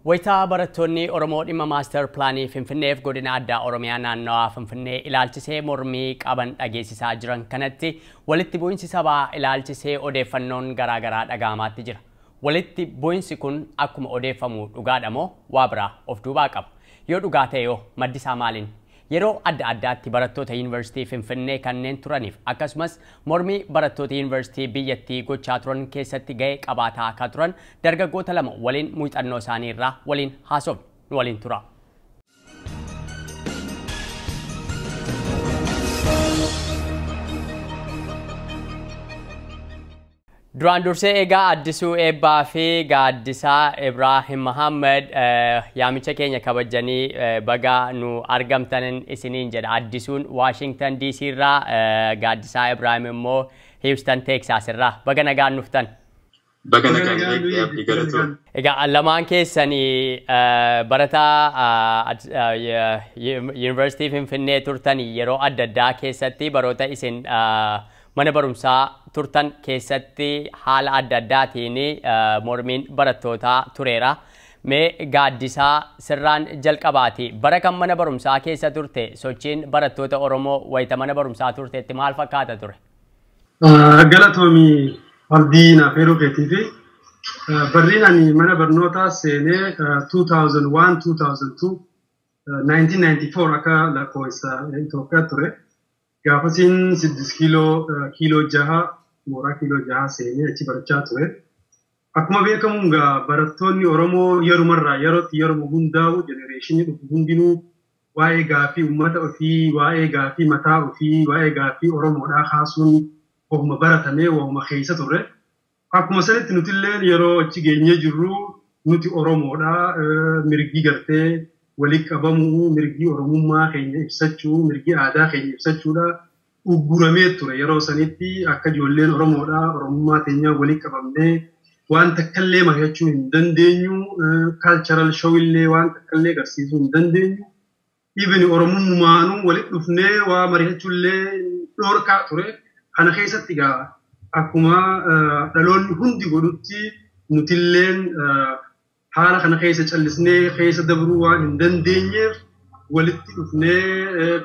Wayita barattoonni Oromoo dhimma maaster pilaanii Finfinneef godina addaa Oromiyaa naannawaa Finfinnee ilaalchisee mormii qaban dhageessisaa jiran kanatti walitti bu'insi sabaa ilaalchisee odeeffannoon garaagaraa dhaga'amaatti jira. Walitti bu'insi kun akkuma odeeffamu dhugaadha moo waa biraa of duubaa qaba? Yoo dhugaa ta'e yoo maddi isaa maaliin? Yeroo adda addaatti barattoota yuunivarsiitii Finfinnee kanneen turaniif akkasumas mormii barattoota yuunivarsiitii biyyattii gochaa turan keessatti ga'ee qabaataa akka turan dargaggoota lama waliin muuxannoo isaanii irraa waliin haasofnu waliin tura. Duraan dursee egaa Addisuu Eebbaa fi Gaaddisaa Ibrahim Muhammad yaamicha keenya kabajanii baga nu argamtan isiniin jedha. Addisuun Washington DC irraa, Gaaddisaa Ibrahim immoo Houston Texas irraa. Baga nagaan dhuftan. Baga nagaan. Egaa lamaan keessanii barataa Yuunivarsiitii Finfinnee turtanii yeroo adda addaa keessatti baroota isin mana barumsaa turtan keessatti haala adda addaatiin mormiin barattootaa tureera. Mee Gaaddisaa sirraan jalqabaati. Bara kan mana barumsaa keessa turte sochiin barattoota Oromoo wayita mana barumsaa turteetti maal fakkaata ture? Galatoomii abdii naaf yeroo keetiifi barriin ani mana barnootaa seenee 2001-2002 1994 akka lakkoofsa Itoophiyaa ture. Gaafasiin 6 kiiloo 6 mooraa kiiloo 6 seenee achi barachaa ture. Akkuma beekamu barattoonni Oromoo yeroo hundaa'u jenereeshinii dhufu hundinuu waa'ee gaaffii uummata ofii, waa'ee gaaffii mataa ofii, waa'ee gaaffii Oromoodhaa kaasuun ofuma baratamee ofuma keessa turre. Akkuma sanitti nutillee yeroo achi geenyee jirru nuti Oromoodhaa mirgi gartee walitti qabamuu, mirgi Oromummaa keenya ibsachuu, mirgi aadaa keenya ibsachuudha ugguramee ture. Yeroo sanitti akka ijoolleen Oromoodhaa Oromummaa keenya walitti qabamnee waan takkallee mari'achuu hin dandeenyu, cultural show illee waan takkallee agarsiisuu hin dandeenyu. Even Oromummaanuu walitti dhufnee waa mari'achuu illee dhorkaa ture. Kana keessatti egaa akkuma dhaloonni hundi godhutti nutilleen haala kana keessa callisnee keessa dabruu waan hin dandeenyeef walitti dhufnee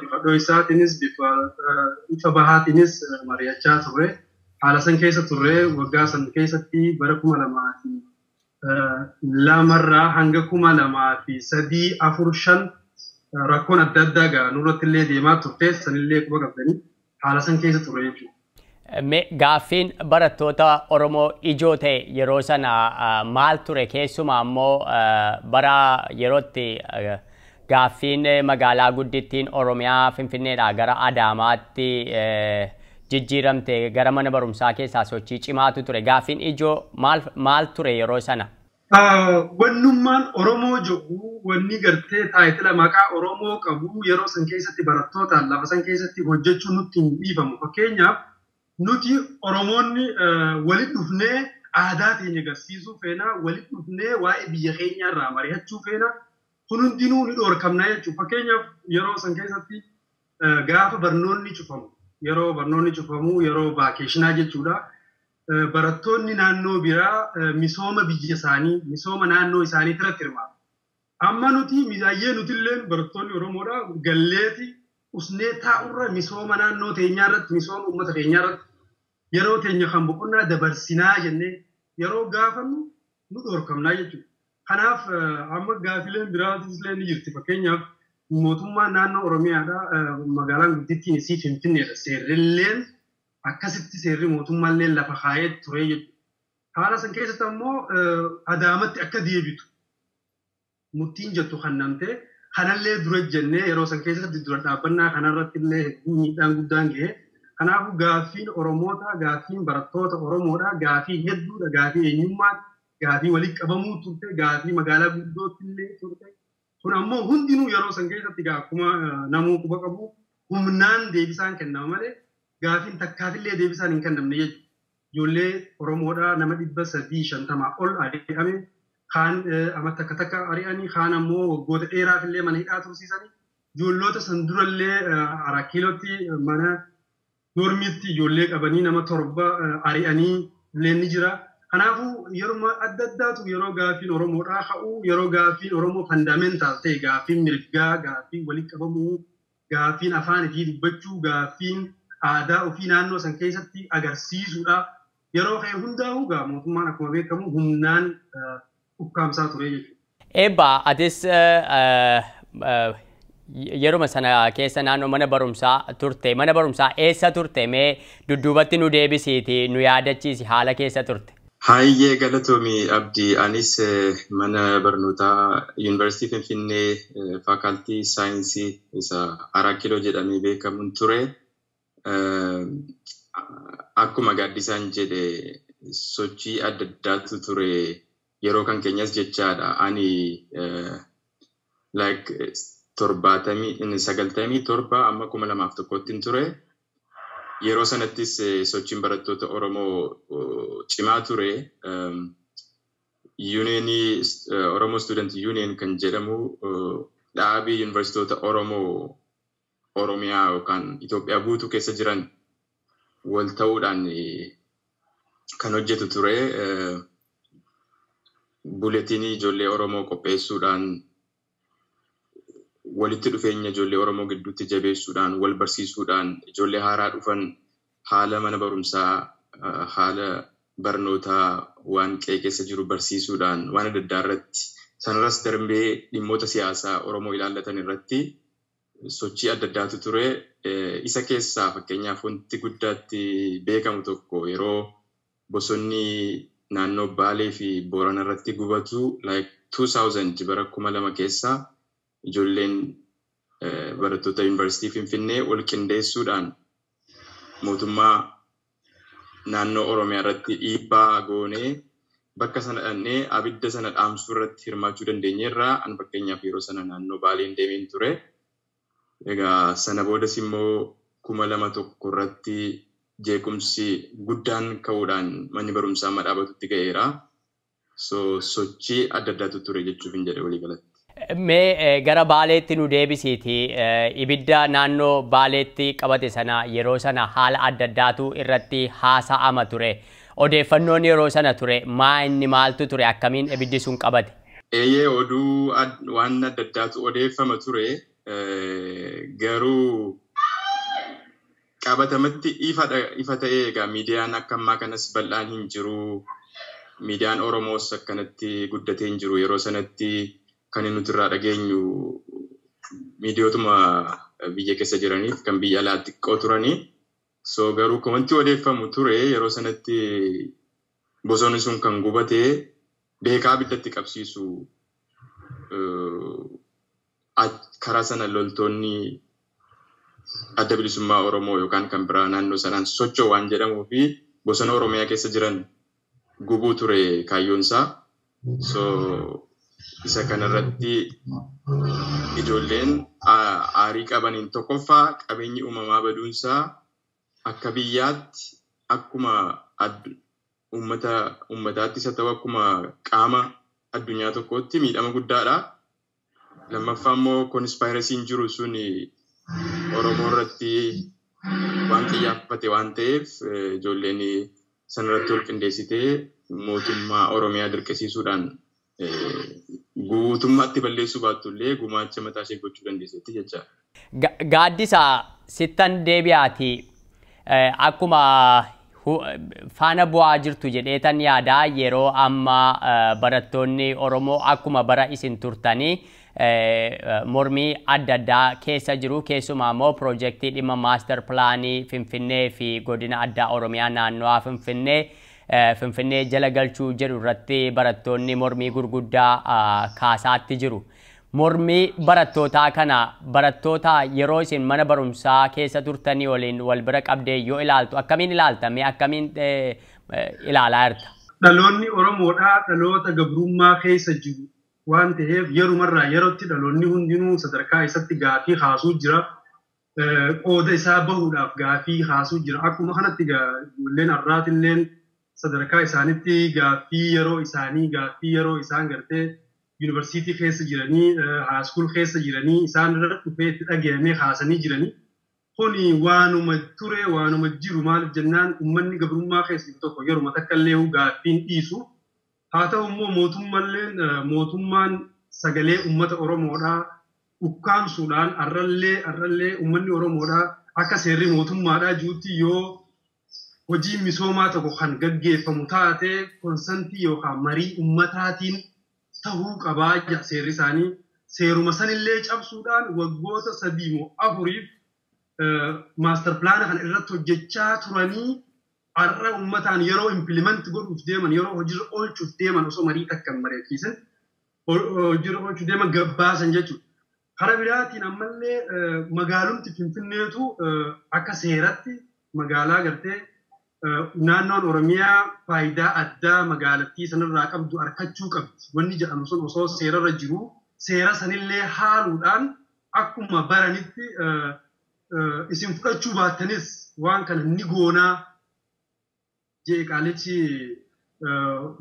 bifa dho'isaatiinis bifa ifa bahaatiinis mari'achaa turre. Haala san keessa turre waggaa san keessatti bara 2002 hanga 2003-4-5 rakkoon adda addaa gaa nurratti illee deemaa turte sanillee quba qabdanii haala san keessa turre jechuudha. Gaaffiin barattoota Oromoo ijoo ta'e yeroo sana maal ture? Keessumaa ammoo bara yerootti gaaffiin magaalaa guddittiin Oromiyaa Finfinneedhaa gara Adaamaatti jijjiiramte gara mana barumsaa keessaa sochii cimaatu ture. Gaaffiin ijoo maal ture yeroo sana? Wannummaan Oromoo jedhu wanni gartee taayitila maqaa Oromoo qabu yeroo san keessatti barattootaan lafa san keessatti hojjechuun nutti hin dhiifamu. Fakkeenyaaf nuti Oromoonni walitti dhufnee aadaa keenya agarsiisuu feena, walitti dhufnee waa'ee biyya keenyaa irraa mari'achuu feena, kun hundinuu ni dhorkamna jechuudha. Fakkeenyaaf yeroo san keessatti gaafa barnoonni cufamu, yeroo vaakeeshinaa jechuudha. Barattoonni naannoo biraa misooma biyya isaanii, misooma naannoo isaanii irratti hirmaatu. Amma nuti nutilleen barattoonni Oromoodhaa galleeti usnee taa'urra misooma naannoo teenyaa irratti, misooma uummata keenyaa irratti yeroo teenya kan boqonnaa dabarsinaa jennee yeroo gaafannu nu dhorkamnaa jechuudha. Kanaaf amma gaaffileen biraatis illee ni jirti. Fakkeenyaaf mootummaan naannoo Oromiyaadhaa magaalaan guddittiin isii Finfinneedha. Seerrilleen akkasitti seerri mootummaallee lafa kaayee ture jechuudha. Haala san keessatti ammoo Adaamatti akka deebitu murtiin jettu kannamtee kanallee dura jennee yeroo san keessatti dura dhaabbannaa kanarratti illee miidhaan guddaan ga'e. Kanaafuu gaaffiin Oromoota, gaaffiin barattoota Oromoodhaa gaaffii hedduudha. Gaaffii eenyummaa, gaaffii walitti qabamuu turte, gaaffii magaalaa guddootti illee turte. Kun ammoo hundinuu yeroo san keessatti akkuma namuu quba qabu humnaan deebisaan kennama malee gaaffiin takkaafillee deebisaan hin kennamne jechuudha. Ijoollee Oromoodhaa nama 350 ol ari'ame. Kaan amma takka ari'anii, kaan ammoo waggoota dheeraaf illee mana hidhaa tursiisanii. Ijoollota san durallee Arakiilootti mana dormiitti ijoollee qabanii nama 7 ari'anii illee ni jira. Kanaafuu yeroo adda addaatu yeroo gaafiin Oromoodhaa ka'u yeroo gaafiin Oromoo fundamental ta'e gaafiin mirgaa gaafiin walitti qabamuu gaafiin afaan ofii dubbachuu gaafiin aadaa ofii naannoo san keessatti agarsiisuudha yeroo ka'e hundaa'uu gaa mootummaan akkuma beekamu humnaan ukkaamsaa ture jechuudha. Eebba atis yeruma sana keessa naannoo mana barumsaa turte mana barumsaa eessa turte mee dudduubatti nu deebisiiti nu yaadachiisi haala keessa turte. Hayyee galatoomii Abdii anis mana barnootaa Yuunivarsiitii Finfinnee Faakaaltii Saayinsii isa 4 kiiloo jedhamee beekamuun ture. Akkuma gaaddisaan jedhe sochii adda addaatu ture yeroo kan keenyas jechaadha. Ani like 97 amma 2001 ture. Yeroo sanattis sochiin barattoota Oromoo cimaa ture. Yuuniyeenii Oromoo Student Union kan jedhamu dhaabii yuunivarsiitota Oromoo Oromiyaa yookaan Itoophiyaa guutuu keessa jiran wal ta'uudhaan kan hojjetu ture. Buletinii ijoollee Oromoo qopheessuudhaan walitti dhufeenya ijoollee Oromoo gidduutti jabeessuudhaan wal barsiisuudhaan ijoollee haaraa dhufan haala mana barumsaa haala barnootaa waan qe'ee keessa jiru barsiisuudhaan waan adda addaa irratti sanarras darbee dhimmoota siyaasaa Oromoo ilaallatan irratti sochii adda addaatu ture. Isa keessaa fakkeenyaaf wanti guddaatti beekamu tokko yeroo bosonni naannoo Baalee fi Boorana irratti gubatu like 2000 bara 2000 keessaa ijoolleen barattoota Yuunivarsiitii Finfinnee wal qindeessuudhaan mootummaa naannoo Oromiyaa irratti dhiibbaa goonee bakka sana dhannee abidda sana dhaamsuu irratti hirmaachuu dandeenyeerraa an fakkeenyaaf yeroo sana naannoo Baaleen deemeen ture. Egaa sana boodas immoo 2001 irratti jeequmsi guddaan ka'uudhaan manni barumsaa madhaabatutti ga'eera. Sochii adda addaatu ture jechuuf hin jedhe waliigalatti. Mee gara Baaleetti nu deebisiiti. Ibidda naannoo Baaleetti qabate sana yeroo sana haala adda addaatu irratti haasa'ama ture. Odeeffannoon yeroo sana ture maaltu ture akkamiin ibiddi sun qabate? Eeyyee oduu waan adda addaatu odeeffama ture. Garuu qabatamatti ifa ta'ee egaa miidiyaan akka ammaa kanas bal'aan hin jiru. Miidiyaan Oromoos akkanatti guddatee hin jiru yeroo sanatti. Kan nuti irraa dhageenyu miidiyootuma biyya keessa jiraniif kan biyya alaa xiqqoo turanii. Garuu wanti odeeffamu ture yeroo sanatti bosonni sun kan gubatee beekaa abiddatti qabsiisu karaa sana loltoonni adda bilisummaa Oromoo yookaan kan biraa naannoo sanaan socho'u waan jedhamuu fi bosona Oromiyaa keessa jiran gubuu ture kaayyoonsaa. Isa kanarratti ijoolleen aarii qabaniin tokkoffaa qabeenyi uumamaa baduunsaa akka biyyaatti akkuma uummataattis haa ta'u akkuma qaama addunyaa tokkootti miidhama guddaadha. Lammaffaa immoo konspirasiin jiru sun Oromoo irratti waan xiyyeeffate waan ta'eef ijoolleen sanarratti wal qindeessitee mootummaa Oromiyaa dirqisiisuudhaan guutummaatti balleessuu baattullee gumaacha mataa ishee gochuu dandeessetti jecha. Gaaddisa sittan deebi'aati akkuma faana bu'aa jirtu jedheetan yaadaa yeroo amma barattoonni Oromoo akkuma bara isin turtanii mormii adda addaa keessa jiru keessumaa immoo piroojeektii dhimma maaster pilaanii Finfinnee fi godina addaa Oromiyaa naannoo Finfinnee jala galchuu jedhu irratti barattoonni mormii gurguddaa kaasaatti jiru. Mormii barattootaa kana barattoota yeroo isin mana barumsaa keessa turtanii waliin wal bira qabdee yoo ilaaltu akkamiin ilaaltame akkamiin ilaalaa jirta? Dhaloonni Oromoodhaa dhaloota gabrummaa keessa jiru waan ta'eef yerumarraa yerootti dhaloonni hundinuu sadarkaa isatti gaafii kaasuu jira. Qooda isaa bahuudhaaf gaafii kaasuu jira. Akkuma kanatti ijoolleen har'aatilleen sadarkaa isaanitti gaafii yeroo isaan gartee yuunivarsiitii keessa jiranii haaskuul keessa jiranii isaan irra dhufee itti dhaga'amee kaasanii jiranii kuni waanuma ture waanuma jiru maaliif jennaan ummanni gabrummaa keessi tokko yeroo takkallee gaaffiin dhiisu haa ta'u immoo mootummaan sagalee ummata Oromoodhaa ukkaamsuudhaan arrallee ummanni Oromoodhaa akka seerri mootummaadhaa jirutti yoo hojii misoomaa tokko kan gaggeeffamu taate konsentii yookaan marii ummataatiin ta'uu qabaa seerri isaanii seeruma sanillee cabsuudhaan waggoota 3 moo 4 maaster pilaana kan irratti hojjechaa turanii arra ummataan yeroo implement godhuuf deeman yeroo hojiirra oolchuuf deeman osoo marii takkan mari'achiisan hojiirra oolchuuf deeman gabbaasan jechuudha. Karaa biraatiin ammallee magaalumti Finfinneetu akka seeratti magaalaa gartee naannoon Oromiyaa faayidaa addaa magaalattii sanarraa qabdu argachuu qabdi. Wanni jedhamu sun osoo seerarra jiru seera sanillee haaluudhaan akkuma baranitti isin fudhachuu baattanis waan kana ni goonaa jee qaalichi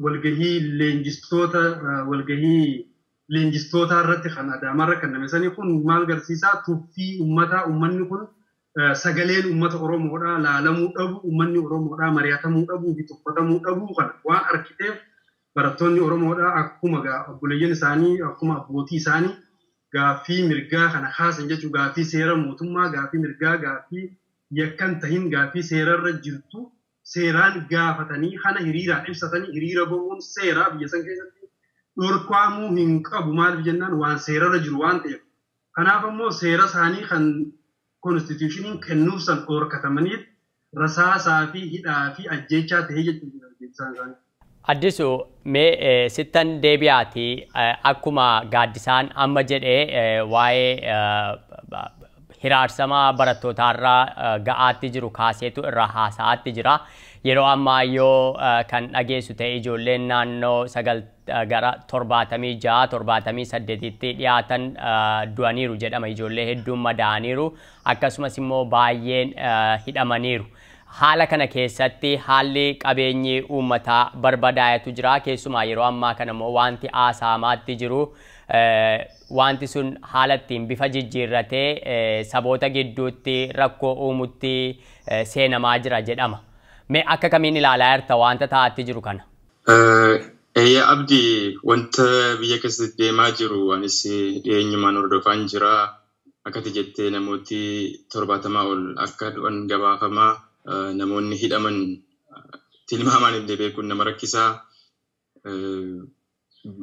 walgahii leenjistoota irratti kan Adaamarra kan namesanii kun maal garsiisaa tuffii ummanni kun sagaleen ummata Oromoodhaa laalamuu dhabu ummanni Oromoodhaa mari'atamuu dhabuu fi tuffatamuu dhabuu kan waan arkiteef barattoonni Oromoodhaa akkuma obboleeyyan isaanii akkuma abbootii isaanii gaaffii mirgaa kana kaasan jechuun gaaffii seera mootummaa gaaffii mirgaa gaaffii yakkan tahin gaaffii seerarra jirtu seeraan gaafatanii kana hiriiraan ibsatanii hiriira bahuun seeraa biyya san keessatti dhorkamuu hin qabu maaliif jennaan waan seerarra jiru waan ta'eef kanaaf ammoo seera isaanii kan konstitushiniin kennuuf san dhorkatamaniif rasaasaa fi hidhaa fi ajjechaa ta'ee jechuudha. Addisu mee sittan deebi'aati akkuma gaaddisaan amma jedhee waa'ee hiraarsamaa barattootaarraa ga'aatti jiru kaaseetu irraa haasa'aatti jira. Yeroo ammaa yoo kan dhageessu ta'e ijoolleen naannoo gara 76-78tti dhiyaatan du'aniiru jedhama. Ijoollee hedduun madaa'aniiru akkasumas immoo baay'een hidhamaniiru. Haala kana keessatti haalli qabeenyi uummataa barbadaa'etu jira. Keessumaa yeroo ammaa kana immoo wanti haasa'amaatti jiru wanti sun haala ittiin bifa jijjiirratee saboota gidduutti rakkoo uumutti seenamaa jira jedhama. Mee akka kamiin ilaalaa jirta wanta ta'atti jiru kana? Eeyya Abdii wanta biyya keessatti deemaa jiru anis dhiyeenyumaan hordofaan jira. Akkati jettee namooti 70 ol akka du'an gabaafamaa. Namoonni hidhaman tilmaamaan illee beekuun nama rakkisaa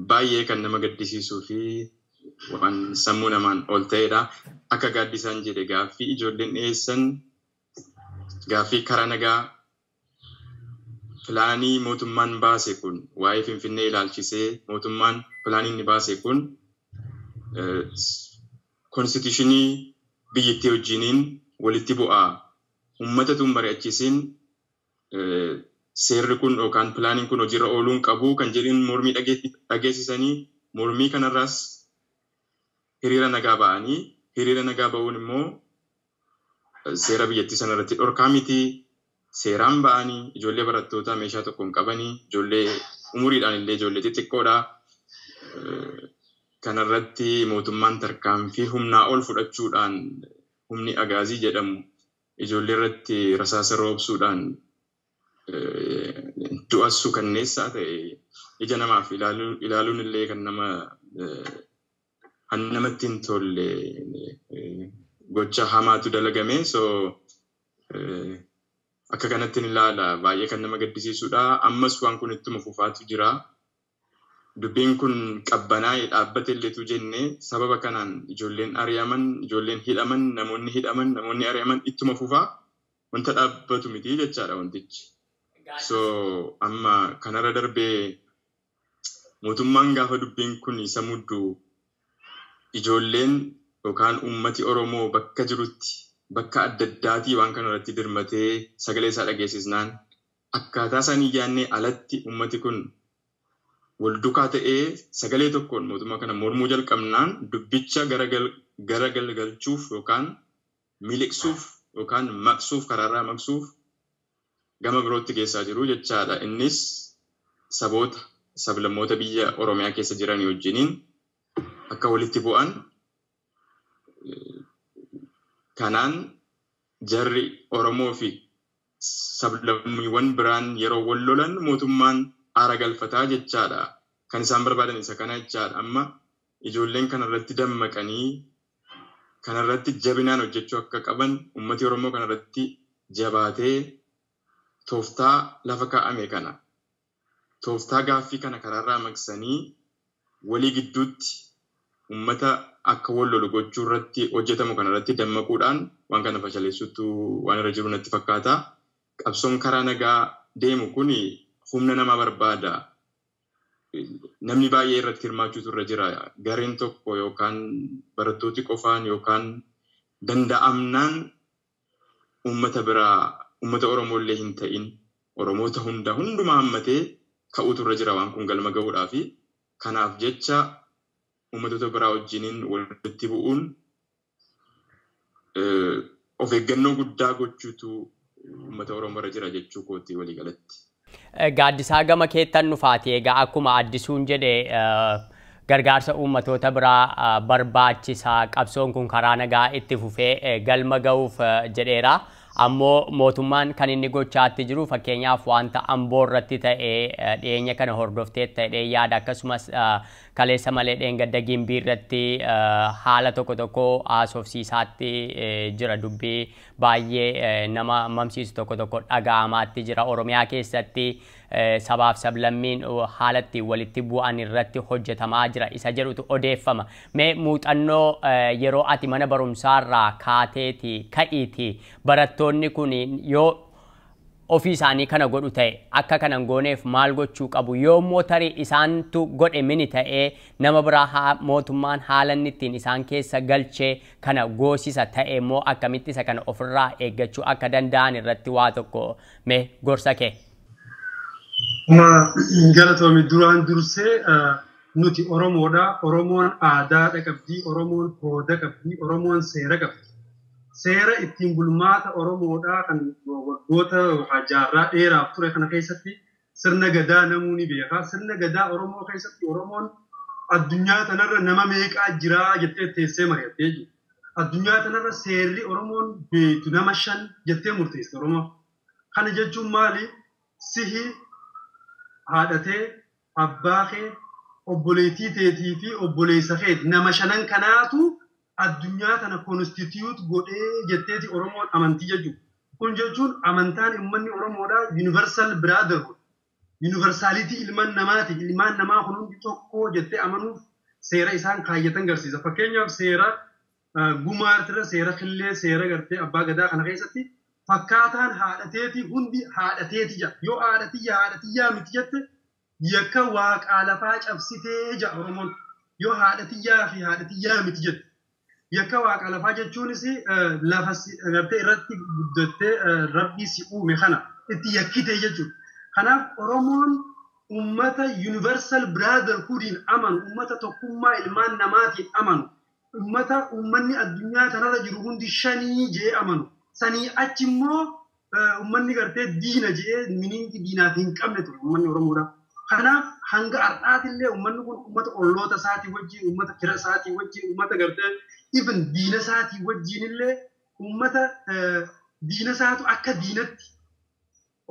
baay'ee kan nama gaddisiisuu fi waan sammuu namaan ol ta'edha. Akka gaaddisaan jedhe gaaffii ijoolleen dhiyeessan gaaffii karaa nagaa pilaanii mootummaan baase kun waa'ee Finfinnee ilaalchisee mootummaan pilaanii inni baase kun konstitushinii biyyattii wajjiniin walitti bu'aa. Uummatatu mari'achiisiin seerri kun yookaan pilaaniin kun hojiirra ooluun qabu kan jedhin mormii dhageessisanii mormii kanarraas hiriira nagaa ba'anii hiriira nagaa ba'uun immoo seera biyyattii sanarratti dhorkaa miti seeraan ba'anii ijoollee barattootaa meeshaa tokkoon qabanii ijoollee umuriidhaan illee ijoollee xixiqqoodha. Kanarratti mootummaan tarkaanfii humnaa ol fudhachuudhaan humni agaazii jedhamu ijoollee irratti rasaasa roobsuudhaan du'assu kanneessaa ta'e ija namaaf ilaaluun illee kan namatti hin tolle gocha hamaatu dalagame. So akka kanatti ilaala baay'ee kan nama gaddisiisudha. Ammas waan kun ittuma fufaatu jira. Dubbiin kun qabbanaa'ee dhaabbate illeetu jenne sababa kanaan ijoolleen ari'aman, ijoolleen hidhaman, namoonni ari'aman ittuma fufaa wanta dhaabbatu miti jechaadha wantichi. So amma kanarra darbee mootummaan gaafa dubbiin kun isa muddu ijoolleen yookaan uummati Oromoo bakka jirutti bakka adda addaatii waan kanarratti dirmatee sagalee isaa dhageessisnaan akkaataa isaanii yaannee alatti uummati kun waldukaa ta'ee sagalee tokkoon mootummaa kana mormuu jalqabnaan dubbicha garagalgalchuuf yookaan miliqsuuf yookaan maqsuuf karaarraa maqsuuf gama birootti geessaa jiru jechaadha. Innis saboota sablammoota biyya Oromiyaa keessa jiran wajjiniin akka walitti bu'an kanaan jarri Oromoo fi sablammiiwwan biraan yeroo wal lolan mootummaan aara galfataa jechaadha. Kan isaan barbaadan isa kana jechaadha. Amma ijoolleen kanarratti dammaqanii kanarratti jabinaan hojjechuu akka qaban uummati Oromoo kanarratti jabaatee tooftaa lafa kaa'ame kana tooftaa gaaffii kana karaarraa maqsanii walii gidduutti uummata akka wal lolu gochuu irratti hojjetamu kanarratti dammaquudhaan waan kana fashaleessuutu waan irra jiru natti fakkaata. Qabsoon karaa nagaa deemu kun humna namaa barbaada. Namni baay'ee irratti hirmaachuutu irra jira. Gareen tokko yookaan barattooti qofaan yookaan danda'amnaan uummata biraa uummata Oromoo illee hin ta'in Oromoota hundumaa hammatee ka'uutu irra jira waan kun galma ga'uudhaa fi kanaaf jecha uummattoota biraa wajjiniin walitti bu'uun of eeggannoo guddaa gochuutu uummata Oromoo irra jira jechuu kooti waliigalatti. Gaaddisaa gama keettan nufaati egaa akkuma addisuun jedhe gargaarsa uummattoota biraa barbaachisaa qabsoon kun karaa nagaa itti fufee galma ga'uuf jedheera. Ammoo mootummaan kan inni gochaatti jiru fakkeenyaaf wanta Amboo irratti ta'ee dhiyeenya kana hordoftee ta'ee yaada akkasumas kaleessa malee dheengadda Gimbii irratti haala tokko haasofsiisaatti jira dubbii baay'ee nama mamsiisu tokko dhaga'amaatti jira. Oromiyaa keessatti sabaaf sablammiin haalatti walitti bu'an irratti hojjetamaa jira isa jedhutu odeeffama. Mee muuxannoo yeroo ati mana barumsaarraa kaateeti ka'iiti barattoonni kun yoo ofii isaanii kana godhu ta'e akka kanan gooneef maal gochuu qabu yoommoo tarii isaantu godhe mini ta'ee nama biraa mootummaan haala inni ittiin isaan keessa galchee kana goosisa ta'e immoo akkamitti isa kana ofirraa eeggachuu akka danda'an irratti waa tokko mee gorsa kee. Galatoomi duraan dursee nuti Oromoodha. Oromoon aadaa qabdi, Oromoon hooda qabdi, Oromoon seera qabdi. Seera ittiin bulmaata Oromoodhaa kan waggoota jaarraa dheeraaf ture kana keessatti sirna gadaa namuu ni beeka. Sirna gadaa Oromoo keessatti Oromoon addunyaa kanarra nama meeqaa jiraa jettee teessee mari'attee jiru. Addunyaa kanarra seerri Oromoon beektu nama 5 jettee murteessite Oromoo. Kana jechuun maali? Sihi haadhatee abbaa kee obboleettii teetii fi obboleessa keeti nama 5 kanaatu addunyaa kana konstitute godhee jetteeti Oromoon amantii jechuudha. Kun jechuun amantaan uummanni Oromoodhaa universal brotherhood. Universality ilmaan namaati. Ilmaan namaa kun hundi tokko jettee amanuuf seera isaan kaayyatan garsiisa. Fakkeenyaaf seera gumaartira, seera killee, seera gartee abbaa gadaa kana keessatti fakkaataan haadhateeti hundi haadhateeti jedha. Yoo haadhatiyyaa miti jette yakka waaqaa lafaa cabsitee jedha Oromoon. Yoo haadhatiyyaa fi haadhatiyyaa miti jette. Yakka waaqa lafaa jechuunis lafa gartee irratti guddattee rabbii si uume kana itti yakkite jechuudha. Kanaaf Oromoon uummata universal brotherhoodiin amanu, uummata tokkummaa ilmaan namaatiin amanu, uummata uummanni addunyaa kanarra jiru hundi 5 jee amanu. Sanii achi immoo uummanni gartee diina jee miniinti diinaaf hin qabne ture uummanni Oromoodha. Kanaaf hanga har'aatillee uummanni kun uummata olloota isaatii wajjin, uummata fira isaatii wajjin, uummata gartee even diina isaatii wajjinillee uummata diina isaatu akka diinatti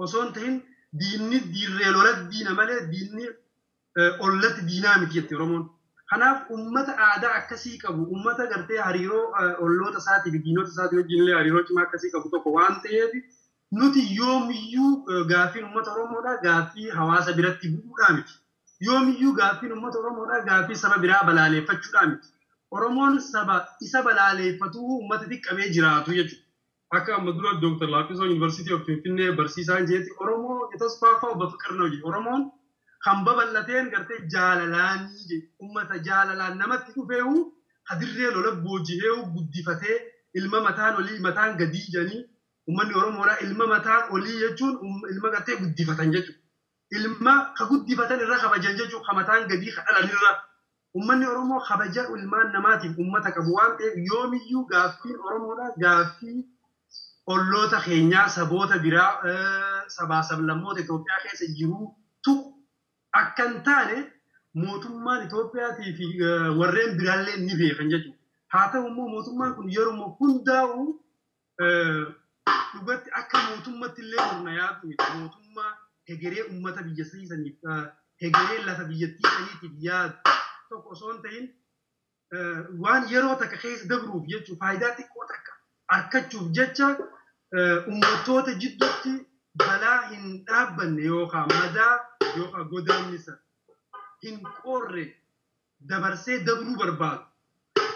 osoo hin ta'in diinni diirree lolatti diina malee diinni ollatti diinaa miti jette Oromoon. Kanaaf uummata aadaa akkasii qabu, uummata gartee hariiroo olloota isaatii fi diinota isaatii wajjinillee hariiroo cimaa akkasii qabu tokko waan ta'eef nuti yoomiyyuu gaaffiin uummata Oromoodhaa gaaffii hawaasa biratti bu'uudhaa miti. Yoomiyyuu gaaffiin uummata Oromoodhaa gaaffii saba biraa balaaleeffachuudhaa miti. Oromoon saba isa balaaleeffatu uummata xiqqamee jiraatu jechuudha. Akka amma dura Dr. Laaffiso University of Finfinnee barsiisaan jeetti Oromoo የተስፋፋው በፍቅር ነው jedhe. Oromoon kan babal'ateen gartee jaalalaanii jedhe. Uummata jaalalaan namatti dhufeehu hadirree lola booji'eehu guddifatee ilma mataan olii mataan gadii jedhanii uummanni Oromoodhaa ilma mataan olii jechuun ilma gartee guddifatan jechuudha. Ilma ka guddifatan irra kabajan jechuudha. Ka mataan gadii ka dhalan irra. Uummanni Oromoo kabaja ilmaan namaatiif uummata qabu waan ta'eef yoomiyyuu gaaffiin Oromoodhaa gaaffii olloota keenyaa saboota biraa sabaa sablammoota Itoophiyaa keessa jirutu akka hin taane mootummaan Itoophiyaatii fi warreen biraallee ni beekan jechuudha. Haa ta'u immoo mootummaan kun yeroo hundaa'u dhugatti akka mootummatti illee murna yaadu miti mootummaa hegeree uummata biyya saniif hegeree lafa biyyattii saniitiif yaadu tokko osoo hin ta'in waan yeroo takka keessa dabruuf jechuun faayidaa xiqqoo takka argachuuf jecha uummattoota jidduutti balaa hin dhaabbanne yookaan madaa yookaan godaannisa hin qorre dabarsee dabruu barbaadu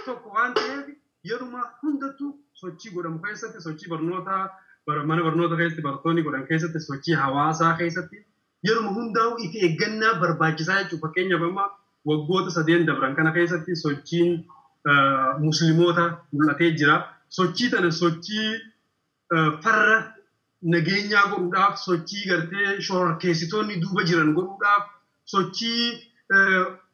tokko waan ta'eef yeruma hundattuu sochii godhamu keessatti sochii barnootaa mana barnoota keessatti barattoonni godhan keessatti sochii hawaasaa keessatti yeruma hundaa'u itti eeggannaa barbaachisaa jechuudha. Fakkeenyaaf amma waggoota 3 dabran kana keessatti sochiin musliimoota mul'atee jira. Sochii tana sochii farra nageenyaa godhuudhaaf sochii gartee shororkeessitoonni duuba jiran godhuudhaaf sochii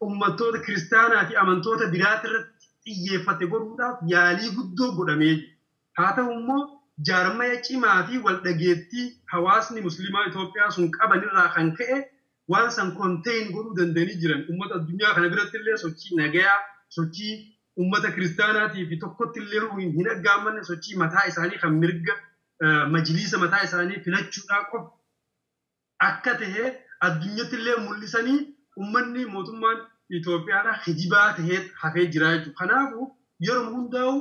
uummattoota kiristaanaa fi amantoota biraati irratti xiyyeeffate godhuudhaaf yaalii guddoo godhamee jira. Haa ta'u immoo jaarmaya cimaa fi waldhageettii hawaasni musliimaa Itoophiyaa sun qaban irraa kan ka'e waan san konteeyin godhuu danda'anii jiran uummata addunyaa kana biratti illee sochii nagayaa sochii uummata kiristaanaatii fi tokkotti illee hin aggaamanne sochii mataa isaanii kan mirga majliisa mataa isaanii filachuudhaa qofa akka ta'e addunyatti illee mul'isanii uummanni mootummaan Itoophiyaadhaa hijibaa ta'ee hafee jira jechuudha. Kanaafuu yeroo hundaa'u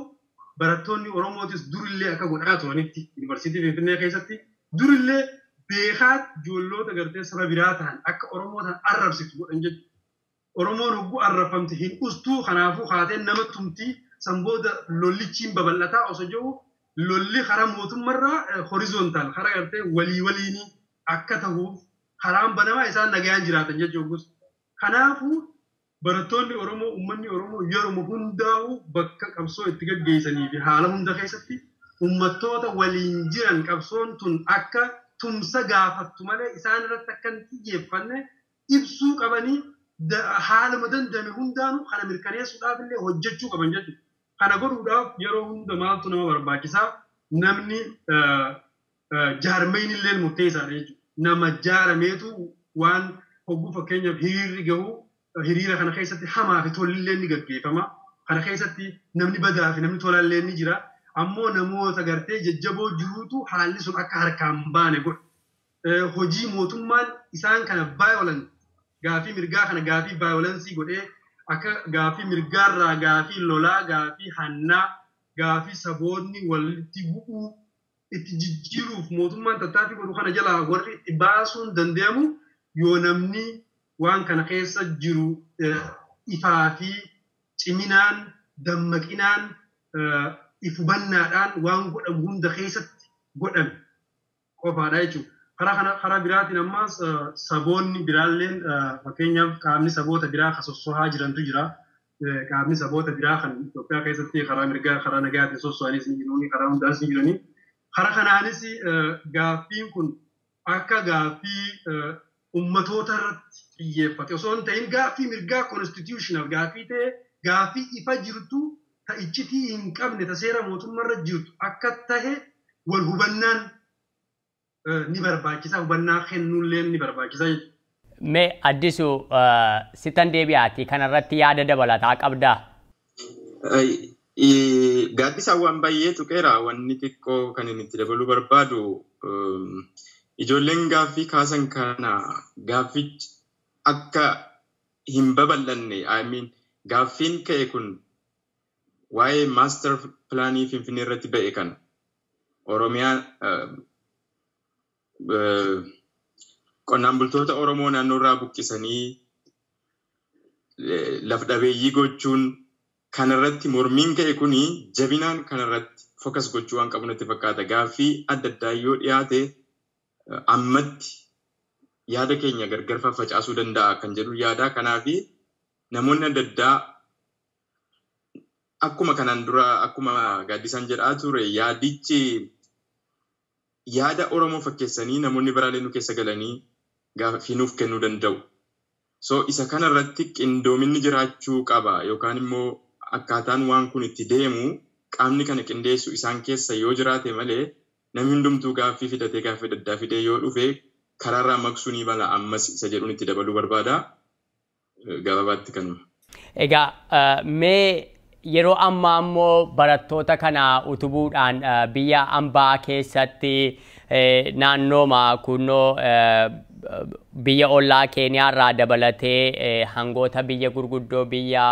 barattoonni Oromootis durillee akka godhaa turanitti yuunivarsiitii Finfinnee keessatti durillee beekaa ijoolloota gartee saba biraa ta'an akka Oromoo ta'an arrabsitu godhan jechuudha. Oromoon hogguu arrabfamte hin ustuu kanaafuu haateen nama tumtii sanbooda lollichiin babal'ataa osoo jiru lolli karaa mootummaarraa horizontaal karaa gartee waliinii akka ta'uuf karaan banamaa isaan nagayaan jiraatan jechuudha. Kanaafuu barattoonni Oromoo uummanni Oromoo yeroo hundaa'u bakka qabsoo itti gaggeessanii fi haala hunda keessatti uummattoota waliin jiran qabsoon tun akka tumsa gaafattu malee isaan irratti akka hin xiyyeeffanne ibsuu qabanii haaluma danda'ame hundaanuu kana mirkaneessuudhaaf illee hojjechuu qaban jechuudha. Kana godhuudhaaf yeroo hunda maaltu nama barbaachisaa namni jaarmeen illee murteessaadha jechuudha. Nama jaarameetu waan hogguu fakkeenyaaf hiriirri gahu hiriira kana keessatti hamaa fi tolillee ni gaggeeffama. Kana keessatti namni badaa fi namni tolallee ni jira. Ammoo namoota gartee jajjaboo jiruutu haalli sun akka harkaan baane godha. Hojii mootummaan isaan kana violence gaafii mirgaa kana gaafii violence godhee akka gaafii mirgaarraa gaafii lolaa gaafii hannaa gaafii saboonni walitti bu'uu itti jijjiiruuf mootummaan tattaaffii godhu kana jalaa warri itti baasuun danda'amu yoo namni waan kana keessa jiru ifaa fi ciminaan dammaqinaan ifubannaadhaan waan godhamu hunda keessatti godhame qofaadha jechuudha. Karaa biraatiin ammas saboonni biraalleen fakkeenyaaf qaamni saboota biraa kan sossohaa jirantu jira. Qaamni saboota biraa kan Itoophiyaa keessatti karaa mirgaa karaa nagaatiin sossohanis ni jiru karaa hundaas ni jiranii. Karaa kanaanis gaaffiin kun akka gaaffii ummatoota irratti xiyyeeffate osoo hin ta'in gaaffii mirgaa constitutional gaaffii ta'e gaaffii ifa jirtu ta iccitii hin qabne ta seera mootummaarra jirtu akka tahe wal hubannaan ni barbaachisa hubannaa kennuullee ni barbaachisa jechuudha. Mee Addisu sitan deebi'aati kanarratti yaada dabalataa qabdaa? Gaaddisaan waan baay'ee tuqeera wanni xiqqoo kan inni itti dabaluu barbaadu ijoolleen gaaffii kaasan kana gaaffichi akka hin babal'anne gaaffiin ka'e kun waa'ee maaster pilaanii Finfinnee irratti ba'e kana Oromiyaa qonnaan bultoota Oromoo naannoo irraa buqqisanii laf dhabeeyyii gochuun kanarratti mormiin ka'e kuni jabinaan kanarratti fokas gochuu waan qabu natti fakkaata. Gaaffii adda addaa yoo dhiyaate ammatti yaada keenya gargar facaasuu danda'a kan jedhu yaada. Kanaaf namoonni adda addaa akkuma kanaan dura akkuma Gaaddisaan jedhaa ture yaadichi yaada Oromoo fakkeessanii namoonni biraallee nu keessa galanii gaaffii nuuf kennuu danda'u. So isa kanarratti qindoominni jiraachuu qaba yookaan immoo akkaataan waan kun itti deemu qaamni kana qindeessu isaan keessa yoo jiraate malee namni hundumtuu gaaffii fidatee gaaffii adda addaa fidee yoo dhufe karaarraa maqsuu ni mala ammas isa jedhuun itti dabaluu barbaada. Gabaabaatti kanuma. Egaa mee yeroo ammaa immoo barattoota kana utubuudhaan biyya ambaa keessatti naannooma kunnoo biyya ollaa Keeniyaa irraa dabalatee hangoota biyya gurguddoo biyya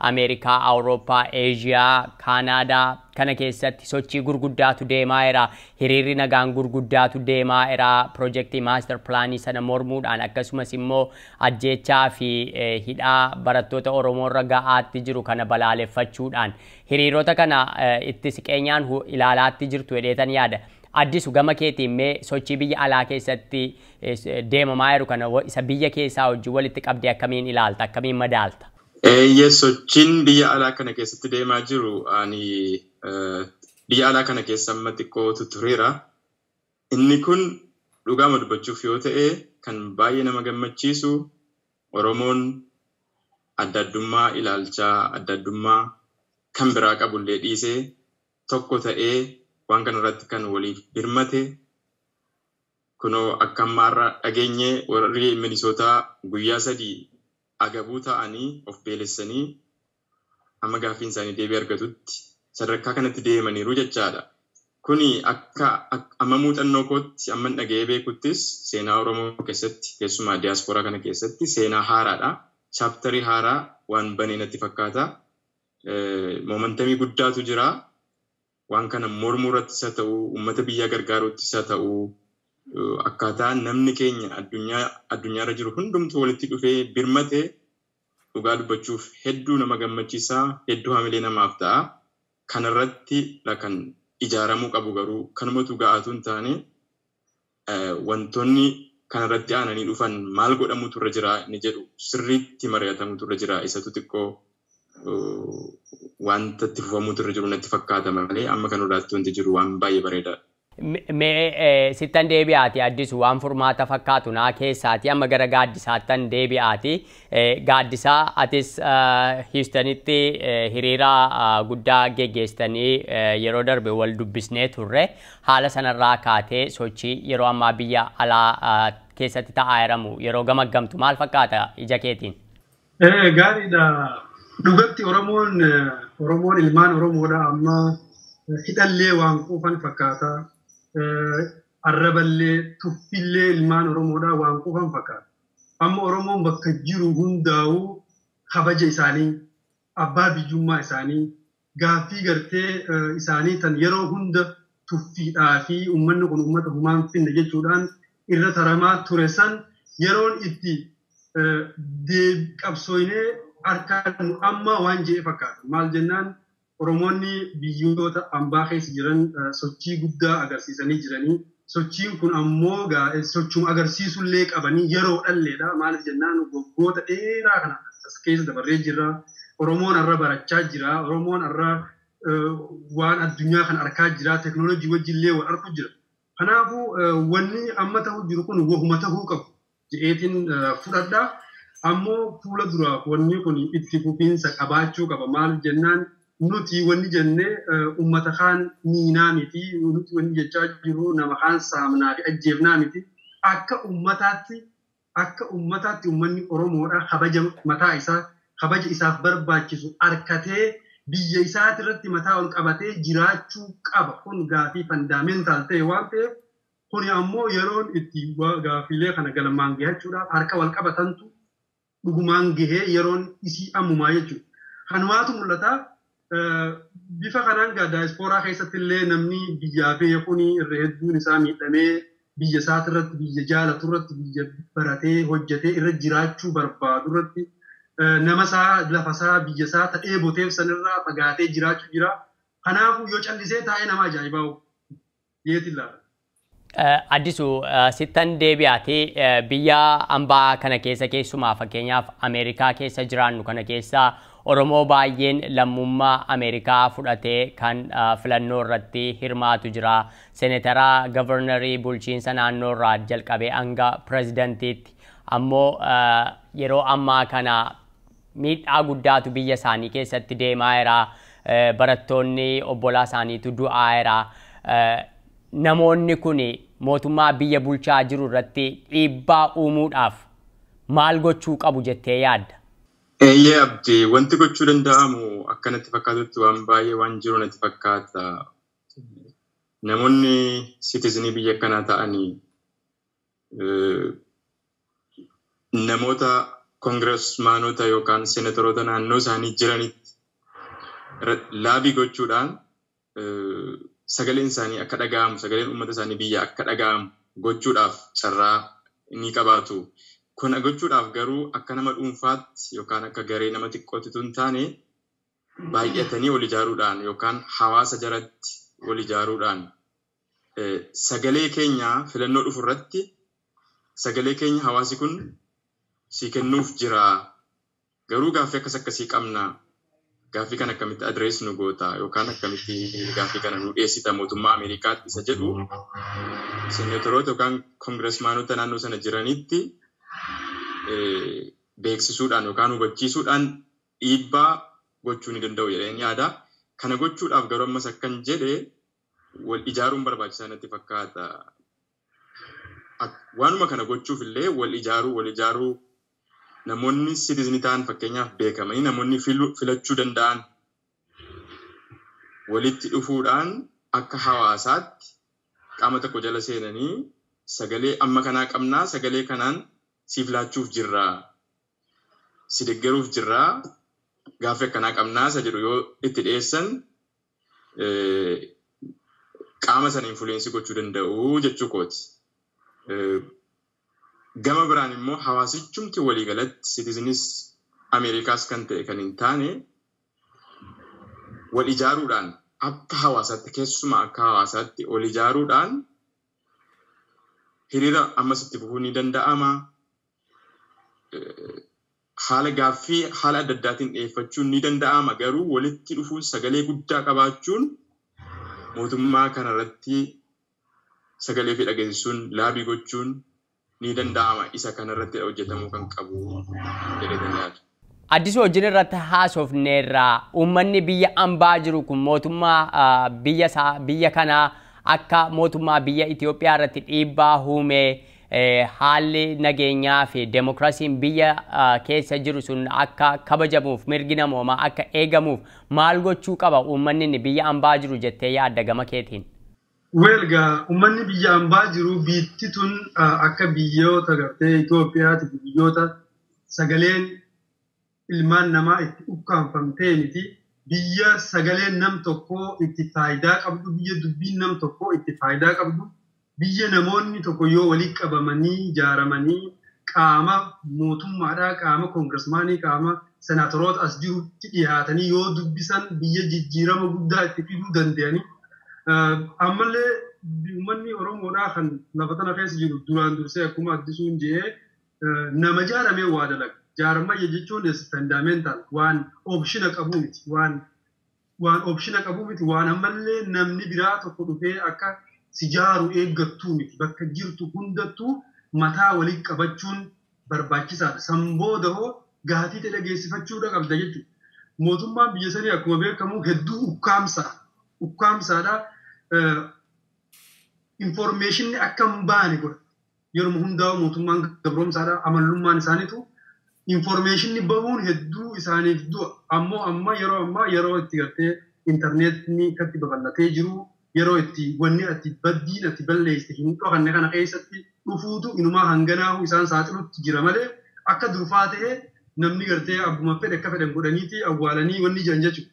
Ameerikaa, Awurooppaa, Eeshiyaa, Kaanaadaa kana keessatti sochii gurguddaatu deemaa jira. Hiriirri nagaan gurguddaatu deemaa jira. Piroojeektii maaster pilaanii sana mormuudhaan akkasumas immoo ajjeechaa fi hidhaa barattoota Oromoo irra ga'aatti jiru kana balaaleffachuudhaan hiriirota kana itti siqeenyaan ilaalaatti jirtu jedheetan yaada. Addisu gama keetiin mee sochii biyya alaa keessatti deemamaa jiru kana isa biyya keessaa wajjin walitti qabdee akkamiin ilaalta, akkamiin madaalta? Sochiin biyya alaa kana keessatti deemaa jiru ani biyya alaa kana keessa amma xiqqoo tureera. Inni kun dhugaama dubbachuuf yoo ta'e kan baay'ee nama gammachiisu Oromoon adda addummaa ilaalchaa adda addummaa kan biraa qabullee dhiisee tokko ta'ee waan kana irratti kan waliif birmate kunoo akka ammaarra dhageenye warri Minisootaa guyyaa 3 agabuu ta'anii of beelessanii amma gaaffiin isaanii deebii argatutti sadarkaa kanatti deemaniiru jechaadha. Kuni akka amma muuxannoo kootti amma dhaga'ee beekuttis seenaa Oromoo keessatti keessumaa diiyaasporaa kana keessatti seenaa haaraadha. Chaaptarii haaraa waan banee natti fakkaata. Moomantamii guddaatu jira. Waan kana mormuu irrattis haa ta'u, uummata biyya gargaaruuttis haa ta'u, akkaataa namni keenya addunyaarra jiru hundumtuu walitti dhufee birmate dhugaa dubbachuuf hedduu nama gammachiisaa, hedduu hamilee namaaf ta'a. Kanarratti kan ijaaramuu qabu garuu kanumatu ga'aatu hin taane wantoonni kanarratti aananii dhufan maal godhamutu irra jira inni jedhu sirriitti mari'atamutu irra jira. Isatu xiqqoo wanta itti fufamutu irra jiru natti fakkaata malee amma kanarratti wanti jiru waan baay'ee bareedaadha. Mee sittan deebi'aati addisu waan furmaata fakkaatu naa keessaati amma gara gaaddisaattan deebi'aati. Gaaddisaa atis Hiwustanitti hiriira guddaa geggeessitanii yeroo darbe wal dubbisnee turre haala sanarraa kaatee sochii yeroo ammaa biyya alaa keessatti ta'aa jiramu yeroo gamaggamtu maal fakkaata ija keetiin? Gaariidha. Dhugatti Oromoon ilmaan Oromoodha amma hidhallee waan quufan fakkaata. Arraballee tuffillee ilmaan Oromoodha waan quufan fakkaata. Amma Oromoon bakka jiru hundaa'uu kabaja isaanii, abbaa biyyummaa isaanii, gaaffii gartee isaanii tan yeroo hunda tuffiidhaa fi uummanni kun uummata humaan finne jechuudhaan irra taramaa ture san yeroon itti qabsooynee harkaan amma waan jedhe fakkaata. Maal jennaan Oromoonni biyyoota ambaa keessa jiran sochii guddaa agarsiisanii jiranii. Sochiin kun ammoo sochuma agarsiisullee qabanii yeroo dhalleedha. Maaliif jennaan waggoota dheeraa kana as keessa dabarree jirra. Oromoon irra barachaa jira. Oromoon irra waan addunyaa kan arkaa jira. Teknooloojii wajjillee wal arku jira. Kanaafuu wanni amma ta'uu jiru kun wahuma ta'uu qabu jedheetiin fudhadha. Ammoo fuula duraaf wanni kun itti fufiinsa qabaachuu qaba. Maaliif jennaan nuti wanni jennee uummata kaan miinaa miti. Nuti wanni jechaa jiru nama kaan saamnaa fi ajjeefnaa miti. Akka uummataatti uummanni Oromoodha kabaja mataa isaa kabaja isaaf barbaachisu harkatee biyya isaati irratti mataa ol qabatee jiraachuu qaba. Kun gaafii fandaamentaal ta'e waan ta'eef kuni ammoo yeroon itti gaafiilee kana galmaan gahachuudhaaf harka wal qabatantu dhugumaan gahee yeroon isii ammumaa jechuudha. Kanumaatu mul'ata. Bifa kanaan daayispooraa keessatti illee namni biyyaa beekuun irra hedduun isaa miidhamee biyya isaati irratti biyya jaalatu irratti biyya baratee hojjetee irra jiraachuu barbaadu irratti nama isaa lafa isaa biyya isaa ta'ee boteef sanirraa fagaatee jiraachuu jira. Kanaafuu yoo callisee taa'ee nama ajaa'ibaa yeetillaadha. Addisu sittan deebi'aati biyya ambaa kana keessa keessumaa fakkeenyaaf Ameerikaa keessa jiraannu kana keessa Oromoo baay'een lammummaa Ameerikaa fudhatee kan filannoo irratti hirmaatu jira. Seenetaraa gavarnarii bulchiinsa naannoo irraa jalqabee hanga pirezidantiitti ammoo yeroo ammaa kana miidhaa guddaatu biyya isaanii keessatti deemaa jira. Barattoonni obbolaa isaaniitu du'aa jira. Namoonni kun mootummaa biyya bulchaa jiru irratti dhiibbaa uumuudhaaf maal gochuu qabu jettee yaadda? Eeyyee abdii wanti gochuu danda'amu akkanatti fakkaatutti waan baay'ee waan jiru natti fakkaata. Namoonni citizenii biyya kanaa ta'anii namoota koongireesmaanota yookaan seenatoroota naannoo isaanii jiranitti laabii gochuudhaan sagaleen isaanii akka dhaga'amu, sagaleen uummata isaanii biyya akka dhaga'amu gochuudhaaf carraa ni qabaatu. Kun gochuudhaaf garuu akka nama dhuunfaatti yookaan akka garee nama xiqqootti hin taane baay'atanii wal ijaaruudhaan yookaan hawaasa jaratti wal ijaaruudhaan sagalee keenya filannoo dhufu irratti sagalee keenya hawaasi kun si kennuuf jira. Garuu gaaffii akkasii qabna. Gaaffii kana akkamitti adreessi nu goota yookaan akkamitti gaaffii kana nu dhiyeessita mootummaa Ameerikaatti isa jedhu seenatoroota yookaan koongireesmaanota naannoo sana jiranitti beeksisuudhaan yookaan hubachiisuudhaan dhiibbaa gochuu ni danda'u jedheen yaada. Kana gochuudhaaf garuu ammas akkan jedhe wal ijaaruun barbaachisaa natti fakkaata. Waanuma kana gochuuf illee wal ijaaruu namoonni citizenii ta'an fakkeenyaaf beekamanii namoonni filachuu danda'an walitti dhufuudhaan akka hawaasaatti qaama tokko jala seenanii sagalee amma kanaa qabnaa sagalee kanaan si filachuuf jirraa si deeggaruuf jirraa gaaffii akkanaa qabnaa isa jedhu yoo itti dhiyeessan qaama sana influensii gochuu danda'u jechuu kooti. Gama biraan immoo hawaasichumti waliigalatti citizeniis Ameerikaas kan ta'e kan hin taane wal ijaaruudhaan akka hawaasaatti keessumaa akka hawaasaatti wal ijaaruudhaan hiriira ammas itti fufuu ni danda'ama. Haala gaaffii haala adda addaatiin dhiyeeffachuun ni danda'ama. Garuu walitti dhufuun sagalee guddaa qabaachuun mootummaa kanarratti sagalee fi dhageessisuun laabii gochuun ni danda'ama. Isa kanarratti hojjetamuu kan qabu jedhanii yaadu. Addisuu wajjin irratti haasofneerraa uummanni biyya ambaa jiru kun mootummaa biyya kanaa akka mootummaa biyya Itoophiyaa irratti dhiibbaa uumee haalli nageenyaa fi demokrasiin biyya keessa jiru sun akka kabajamuuf mirgi namoomaa akka eegamuuf maal gochuu qaba uummanni biyya ambaa jiru jettee yaadda gama keetiin? Welga uummanni biyya ambaa jiru biitti tun akka biyyoota gartee Itoophiyaati biyyoota sagaleen ilmaan namaa itti ukkaanfamtee miti. Biyya sagaleen nam tokko itti faayidaa qabdu, biyya dubbiin nam tokko itti faayidaa qabdu, biyya namoonni tokko yoo walitti qabamanii ijaaramanii qaama mootummaadhaa, qaama koongireesmaanii, qaama senaatoroota as jirutti dhiyaatanii yoo dubbisan biyya jijjiirama guddaa itti fiduu danda'anii. Ammallee uummanni Oromoodhaa kan lafa tana keessa jiru duraan dursee akkuma Addisuun jedhee nama jaaramee waa dalaga. Jaarmayya jechuun fundamental waan optiona qabu miti. Waan optiona qabu miti. Waan ammallee namni biraa tokko dhufee akka si jaaru eeggattuu miti. Bakka jirtu hundattuu mataa walitti qabachuun barbaachisaadha. San booda hoo gaaffii dhageessifachuudha qabda jechuudha. Mootummaan biyya sanii akkuma beekamu hedduu ukkaamsaadha. Information akka hin baane godha. Yeroo hundaa'u mootummaan gabroomsaadha. Amallummaan isaaniitu information bahuun hedduu isaaniif du'a. Amma yeroo itti gartee intarneetni itti babal'atee jiru, yeroo itti wanni ati baddiin ati balleessite hin dhokanne kana keessatti dhufuutu inumaa hanganaahu isaan saaxilutti jira malee akka durfaa ta'ee namni gartee abbuma fedhe akka fedhan godhaniiti awwaalanii wanni jiran jechuudha.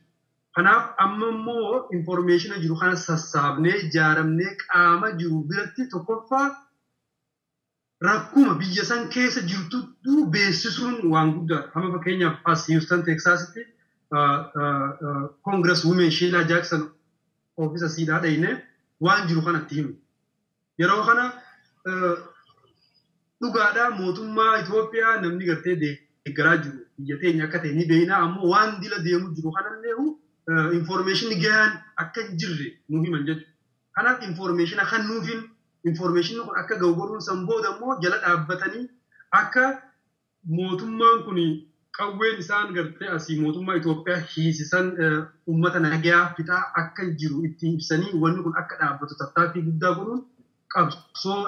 Kanaaf amma immoo information jiru kana sassaabnee ijaaramnee qaama jiru biratti tokkoffaa rakkuma biyya san keessa jirtu beeksisuun waan guddaadha. Amma fakkeenyaaf as Houston Texasitti Congress Women Sheila Jackson ofiisa siidaa dhayne waan jiru kanatti himu. Yeroo kana dhugaadhaa mootummaa Itoophiyaa namni gartee deeggaraa jiru biyya teenya akka ta'e ni beekna ammoo waan dila deemu jiru kanallee information gahaan akka hin jirre nu himan jechuudha. Kanaaf information kan nuufin information kun akka ga'u godhuun san booda immoo jala dhaabbatanii akka mootummaan kun qawween isaan gartee asii mootummaa Itoophiyaa hiisisan uummata nagayaa fixaa akka jiru itti ibsanii wanni kun akka dhaabbatu tattaaffii guddaa godhuun qabsoo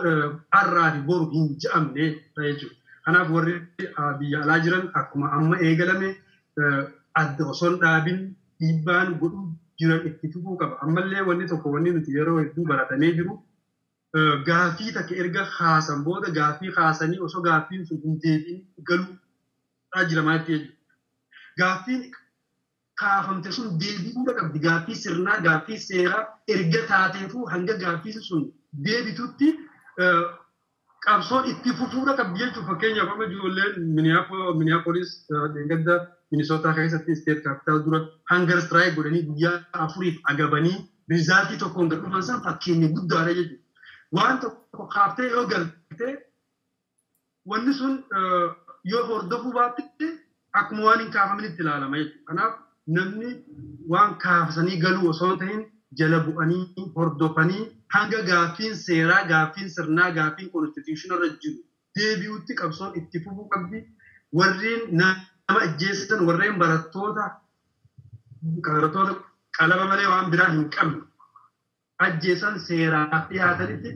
har'aa fi boru hin je'amne jechuudha. Kanaaf warri biyya alaa jiran akkuma amma eegalame adda osoo hin dhaabin dhiibbaan godhuu jiran itti fufuu qaba. Ammallee wanni tokko wanni nuti yeroo hedduu baratamee jiru gaaffii takka erga haasan booda gaaffii haasanii osoo gaaffiin sun hin deebiin galuudhaa jira maalitti jechuudha. Gaaffiin kaafamte sun deebi'uudha qabdi. Gaaffii sirnaa, gaaffii seeraa erga taateefu hanga gaaffii sun deebitutti qabsoon itti fufuudha qabdi jechuudha. Fakkeenyaaf amma ijoolleen Minneapolis gadda Minnesota keessatti state capital dura hunger strike godhanii guyyaa 4 agabanii rizaaltii tokkoon gad dhufan san fakkeenya guddaadha jechuudha. Waan tokko kaaftee yoo galtee wanni sun yoo hordofuu baatte akkuma waan hin kaafaminitti ilaalama jechuudha. Kanaaf namni waan kaafsanii galuu osoo hin ta'in jala bu'anii hordofanii hanga gaaffiin seeraa, gaaffiin sirnaa, gaaffiin konstituushinarra jiru deebi'utti qabsoon itti fufuu qabdi. Warreen nama ajjeessan warreen barattoota qalama malee waan biraa hin qabne ajjeessan seeraaf dhiyaatanitti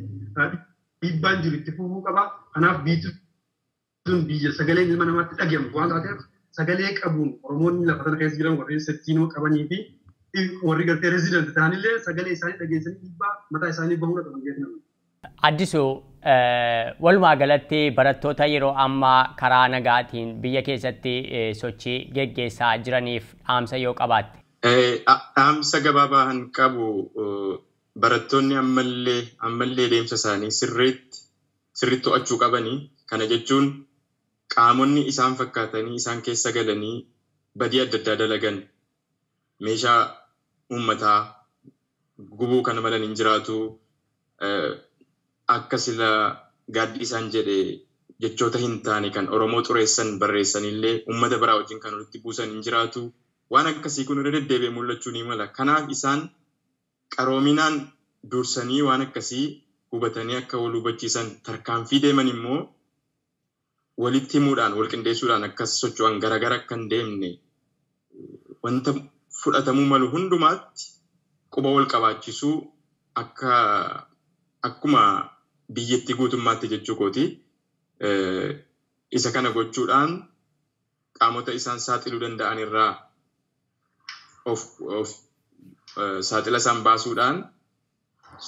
dhiibbaan jiru itti fufuu qaba. Kanaaf biituun biyya sagaleen ilma namaatti dhagahamu waan taateef sagalee qabuun Oromoonni lafa sana keessa jiran warreen settiinoo qabanii fi warri gartee reziidenti ta'anillee sagalee isaanii dhageessanii dhiibbaa mataa isaanii bahuudha qaban jechuudha. Addisu walumaa galatti barattoota yeroo ammaa karaa nagaatiin biyya keessatti sochii geggeessaa jiraniif dhaamsa yoo qabaatte. Dhaamsa gabaabaa hin qabu. Barattoonni ammallee deemsa isaanii sirriitti to'achuu qabanii. Kana jechuun qaamonni isaan fakkaatanii isaan keessa galanii badii adda addaa dalagan meeshaa uummataa gubuu kana malan hin jiraatu. Akka sila gaaddi isaan jedhe jechoota hin taane kan Oromoo xureessan barreessanillee uummata biraa wajjin kan walitti buusan hin jiraatu. Waan akkasii kun irra deddeebi'ee mul'achuu ni mala. Kanaaf isaan qaroominaan dursanii waan akkasii hubatanii akka wal hubachiisan tarkaanfii deeman immoo walitti himuudhaan wal qindeessuudhaan akkas socho'an garagara akka hin deemne wanta fudhatamuu malu hundumaatti quba wal qabaachisuu akkuma biyyatti guutummaatti jechuu kooti isa kana gochuudhaan qaamota isaan saaxiluu danda'an irraa of saaxila isaan baasuudhaan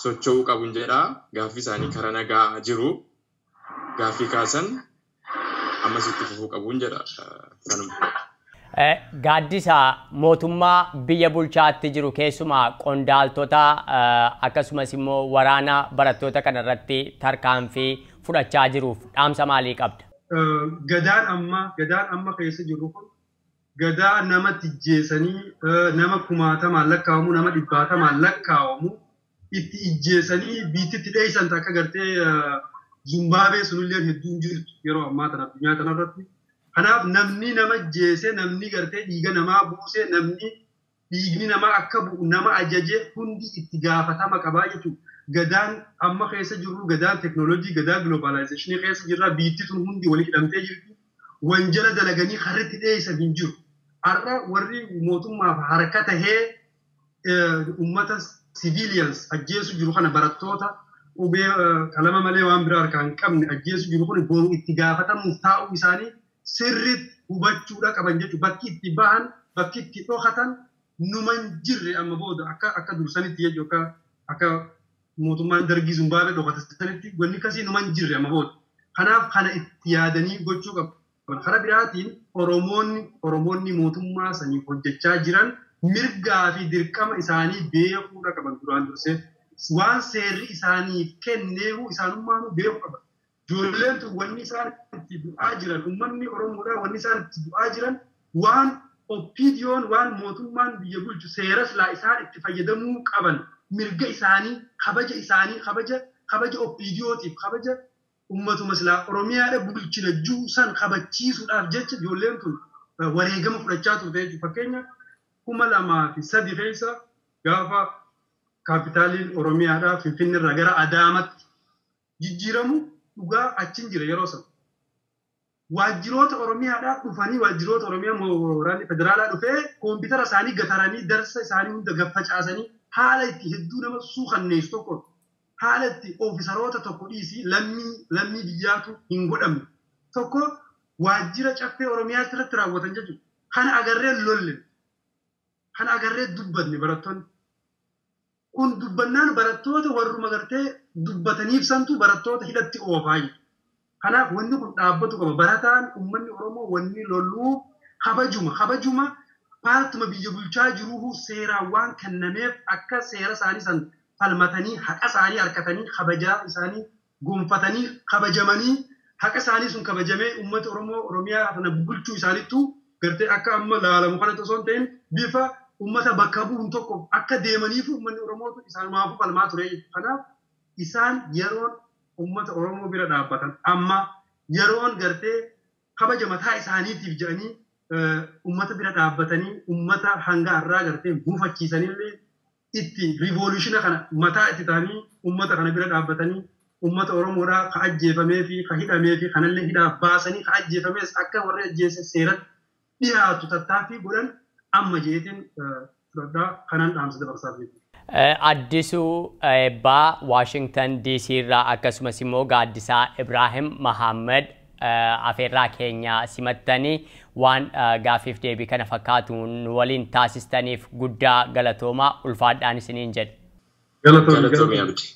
socho'uu qabuun jedhaa. Gaaffii isaanii karaa nagaa jiru gaaffii kaasan ammas itti fufuu qabuun jedha. Gaaddisa mootummaa biyya bulchaatti jiru keessumaa qondaaltota akkasumas immoo waraana barattoota kanarratti tarkaanfii fudhachaa jiruuf dhaamsa maalii qabda? Gadaan amma keessa jiru kun gadaa nama ijjeessanii nama 10,000 lakkaa'amu nama 100,000 lakkaa'amu itti ijjeessanii biittitti dheessan akka gartee Zimbaabuwee sunillee hedduun jirtu yeroo ammaa kana addunyaa kanarratti. Kanaaf namni nama ajjeese namni gartee dhiiga namaa buuse namni dhiigni namaa akka bu'u nama ajaje hundi itti gaafatama qabaa jechuudha. Gadaan amma keessa jiru gadaan teknooloojii gadaa globaalaayizeeshinii keessa jirra biitti tun hundi walii hidhamtee jirti. Wanjala dalaganii harritti dheessan hin jiru. Har'a warri mootummaaf harka tahee uummata civilians ajjeesu jiru kana barattoota qubee qalama malee waan biraa harkaa hin qabne ajjeesu jiru kun boru itti gaafatamuuf taa'uu isaanii sirriitti hubachuudha qaban jechuudha. Bakki itti bahan, bakki itti dhokatan numan jirre amma booda akka dursanitti jechuudha. Akka mootummaan dargii Zimbaabuwee dhokatanitti wanni akkasii numan jirre amma booda. Kanaaf kana itti yaadanii gochuu qabu. Karaa biraatiin Oromoonni mootummaa sanii hojjechaa jiran mirgaa fi dirqama isaanii beekuudha qaban duraan dursee. Waan seerri isaaniif kenneehu isaanummaanuu beekuu qaban. Ijoolleen tun wanni isaan itti du'aa jiran, uummanni Oromoodhaa wanni isaan itti du'aa jiran waan oppiidiyoon waan mootummaan biyya bulchu seera silaa isaan itti fayyadamuu qaban mirga isaanii, kabaja oppiidiyootiif, kabaja uummatuma silaa Oromiyaadha bulchina juusan kabachiisuudhaaf jecha ijoolleen tun wareegama fudhachaa turte jechuudha. Fakkeenya 2003 keessa gaafa kaapitaaliin Oromiyaadhaa Finfinneerraa gara Adaamaatti jijjiiramu dhugaa achiin jira yeroo sana. Waajjiroota Oromiyaadhaa dhufanii waajjiroota Oromiyaa waraanni federaalaa dhufee koompitara isaanii gataranii darsa isaanii hunda gaffacaasanii haala itti hedduu nama suukanneessu tokko haala itti oofisaroota tokko dhiisii lammii biyyaatu hin godhamne tokko waajjira caffee Oromiyaa irratti raawwatan jechuudha. Kan agarree lolle. Kan agarree dubbanne barattoonni. Kun dubbannaan barattoota warruma gartee dubbataniif santu barattoota hidhatti oofaa jiru. Kanaaf wanni kun dhaabbatu qaba. Barataan uummanni Oromoo wanni lolluu kabajuma paartuma biyya bulchaa jiru seeraan waan kennameef akka seera isaanii san falmatanii haqa isaanii harkatanii kabajaa isaanii gonfatanii kabajamanii haqa isaanii sun kabajamee uummata Oromoo Oromiyaa kana bulchuu isaaniittu gartee akka amma laalamu kana osoo hin ta'in bifa uummata bakka bu'uun tokko akka deemaniif uummanni Oromootu isaanumaafuu falmaa ture. Kanaaf isaan yeroon uummata Oromoo bira dhaabbatan amma yeroon gartee kabaja mataa isaaniitiif jedhanii uummata bira dhaabbatanii uummata hanga har'aa gartee buufachiisanillee itti riivolushina kana mataa itti ta'anii uummata kana bira dhaabbatanii uummata Oromoodhaa ka ajjeefamee fi ka hidhamee fi kanallee hidhaa baasanii ka ajjeefamees akka warri ajjeese seeratti dhiyaatu tattaaffii godhan amma jeetiin fudhadhaa kanaan dhaamsa dabarsaa jechuudha. Addisuu Eebbaa Waashingtan DC irraa akkasumas immoo Gaaddisaa Ibraahim Mahammed afeerraa keenya simattanii waan gaafiif deebii kana fakkaatuun waliin taasistaniif guddaa galatoomaa ulfaadhaan isiniin jedhe. Galatoomii abdii.